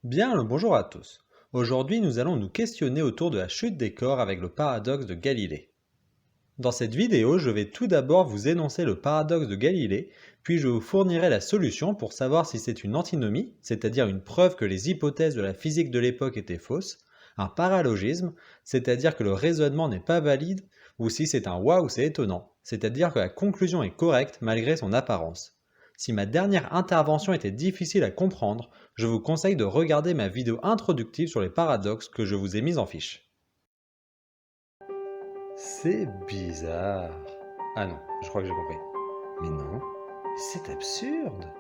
Bien le bonjour à tous. Aujourd'hui, nous allons nous questionner autour de la chute des corps avec le paradoxe de Galilée. Dans cette vidéo, je vais tout d'abord vous énoncer le paradoxe de Galilée, puis je vous fournirai la solution pour savoir si c'est une antinomie, c'est-à-dire une preuve que les hypothèses de la physique de l'époque étaient fausses, un paralogisme, c'est-à-dire que le raisonnement n'est pas valide, ou si c'est un waouh, c'est étonnant, c'est-à-dire que la conclusion est correcte malgré son apparence. Si ma dernière intervention était difficile à comprendre, je vous conseille de regarder ma vidéo introductive sur les paradoxes que je vous ai mise en fiche. C'est bizarre. Ah non, je crois que j'ai compris. Mais non, c'est absurde.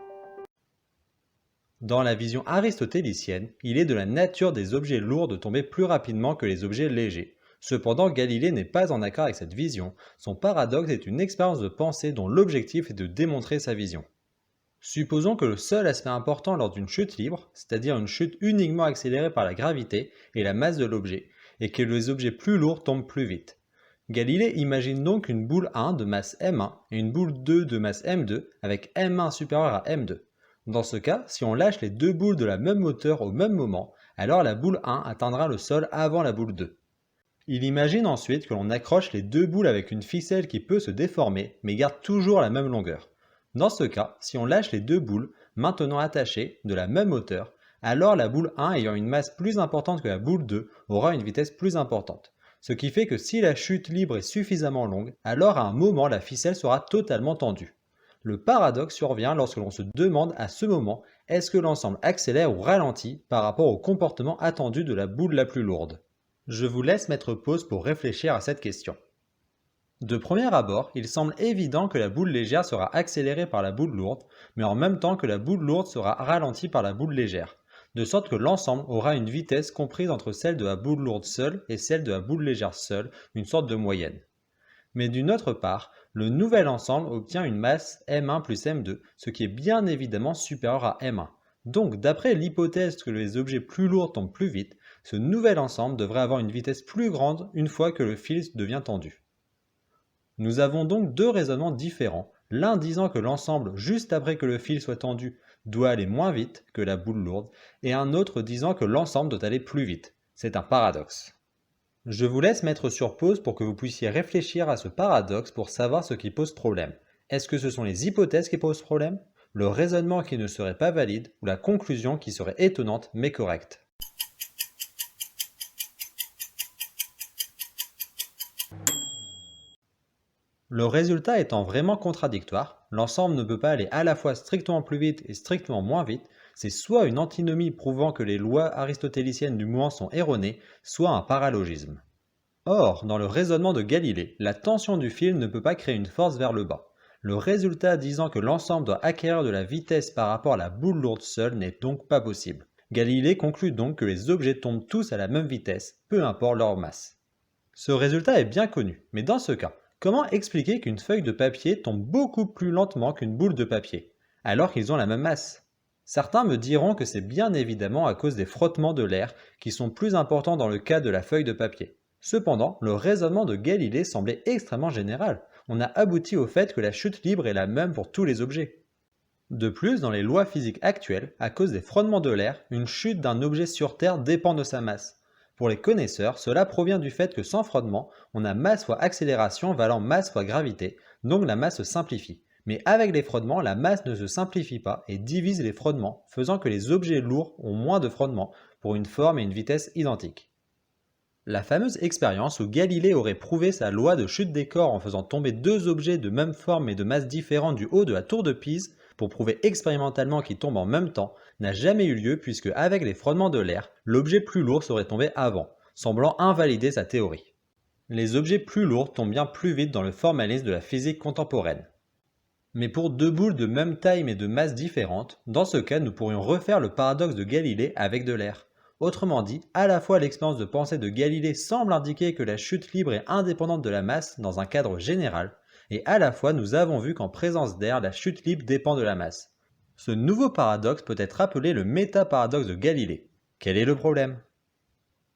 Dans la vision aristotélicienne, il est de la nature des objets lourds de tomber plus rapidement que les objets légers. Cependant, Galilée n'est pas en accord avec cette vision. Son paradoxe est une expérience de pensée dont l'objectif est de démontrer sa vision. Supposons que le seul aspect important lors d'une chute libre, c'est-à-dire une chute uniquement accélérée par la gravité et la masse de l'objet, et que les objets plus lourds tombent plus vite. Galilée imagine donc une boule 1 de masse m1 et une boule 2 de masse m2 avec m1 supérieur à m2. Dans ce cas, si on lâche les deux boules de la même hauteur au même moment, alors la boule 1 atteindra le sol avant la boule 2. Il imagine ensuite que l'on accroche les deux boules avec une ficelle qui peut se déformer mais garde toujours la même longueur. Dans ce cas, si on lâche les deux boules, maintenant attachées, de la même hauteur, alors la boule 1 ayant une masse plus importante que la boule 2 aura une vitesse plus importante. Ce qui fait que si la chute libre est suffisamment longue, alors à un moment la ficelle sera totalement tendue. Le paradoxe survient lorsque l'on se demande à ce moment est-ce que l'ensemble accélère ou ralentit par rapport au comportement attendu de la boule la plus lourde. Je vous laisse mettre pause pour réfléchir à cette question. De premier abord, il semble évident que la boule légère sera accélérée par la boule lourde, mais en même temps que la boule lourde sera ralentie par la boule légère, de sorte que l'ensemble aura une vitesse comprise entre celle de la boule lourde seule et celle de la boule légère seule, une sorte de moyenne. Mais d'une autre part, le nouvel ensemble obtient une masse m1 plus m2, ce qui est bien évidemment supérieur à m1. Donc, d'après l'hypothèse que les objets plus lourds tombent plus vite, ce nouvel ensemble devrait avoir une vitesse plus grande une fois que le fil devient tendu. Nous avons donc deux raisonnements différents, l'un disant que l'ensemble juste après que le fil soit tendu doit aller moins vite que la boule lourde, et un autre disant que l'ensemble doit aller plus vite. C'est un paradoxe. Je vous laisse mettre sur pause pour que vous puissiez réfléchir à ce paradoxe pour savoir ce qui pose problème. Est-ce que ce sont les hypothèses qui posent problème, le raisonnement qui ne serait pas valide ou la conclusion qui serait étonnante mais correcte? Le résultat étant vraiment contradictoire, l'ensemble ne peut pas aller à la fois strictement plus vite et strictement moins vite, c'est soit une antinomie prouvant que les lois aristotéliciennes du mouvement sont erronées, soit un paralogisme. Or, dans le raisonnement de Galilée, la tension du fil ne peut pas créer une force vers le bas. Le résultat disant que l'ensemble doit acquérir de la vitesse par rapport à la boule lourde seule n'est donc pas possible. Galilée conclut donc que les objets tombent tous à la même vitesse, peu importe leur masse. Ce résultat est bien connu, mais dans ce cas, comment expliquer qu'une feuille de papier tombe beaucoup plus lentement qu'une boule de papier, alors qu'ils ont la même masse? Certains me diront que c'est bien évidemment à cause des frottements de l'air qui sont plus importants dans le cas de la feuille de papier. Cependant, le raisonnement de Galilée semblait extrêmement général. On a abouti au fait que la chute libre est la même pour tous les objets. De plus, dans les lois physiques actuelles, à cause des frottements de l'air, une chute d'un objet sur Terre dépend de sa masse. Pour les connaisseurs, cela provient du fait que sans frottement, on a masse fois accélération valant masse fois gravité, donc la masse se simplifie. Mais avec les frottements, la masse ne se simplifie pas et divise les frottements, faisant que les objets lourds ont moins de frottements pour une forme et une vitesse identiques. La fameuse expérience où Galilée aurait prouvé sa loi de chute des corps en faisant tomber deux objets de même forme et de masse différente du haut de la tour de Pise pour prouver expérimentalement qu'ils tombent en même temps n'a jamais eu lieu puisque avec les frottements de l'air, l'objet plus lourd serait tombé avant, semblant invalider sa théorie. Les objets plus lourds tombent bien plus vite dans le formalisme de la physique contemporaine. Mais pour deux boules de même taille mais de masse différente, dans ce cas nous pourrions refaire le paradoxe de Galilée avec de l'air. Autrement dit, à la fois l'expérience de pensée de Galilée semble indiquer que la chute libre est indépendante de la masse dans un cadre général, et à la fois nous avons vu qu'en présence d'air, la chute libre dépend de la masse. Ce nouveau paradoxe peut être appelé le métaparadoxe de Galilée. Quel est le problème?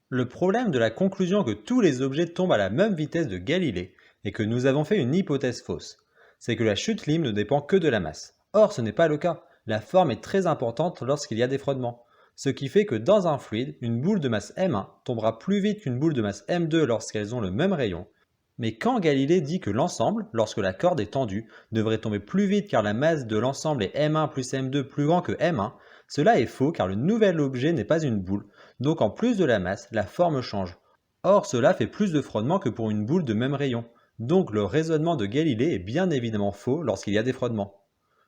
Le problème de la conclusion que tous les objets tombent à la même vitesse de Galilée est que nous avons fait une hypothèse fausse. C'est que la chute libre ne dépend que de la masse. Or, ce n'est pas le cas. La forme est très importante lorsqu'il y a des frottements. Ce qui fait que dans un fluide, une boule de masse m1 tombera plus vite qu'une boule de masse m2 lorsqu'elles ont le même rayon. Mais quand Galilée dit que l'ensemble, lorsque la corde est tendue, devrait tomber plus vite car la masse de l'ensemble est m1 plus m2 plus grand que m1, cela est faux car le nouvel objet n'est pas une boule, donc en plus de la masse, la forme change. Or cela fait plus de frottement que pour une boule de même rayon, donc le raisonnement de Galilée est bien évidemment faux lorsqu'il y a des frottements.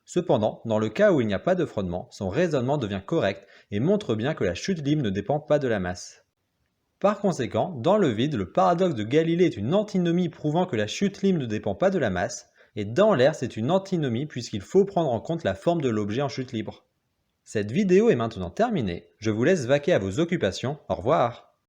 Cependant, dans le cas où il n'y a pas de frottement, son raisonnement devient correct et montre bien que la chute libre ne dépend pas de la masse. Par conséquent, dans le vide, le paradoxe de Galilée est une antinomie prouvant que la chute libre ne dépend pas de la masse, et dans l'air c'est une antinomie puisqu'il faut prendre en compte la forme de l'objet en chute libre. Cette vidéo est maintenant terminée, je vous laisse vaquer à vos occupations, au revoir.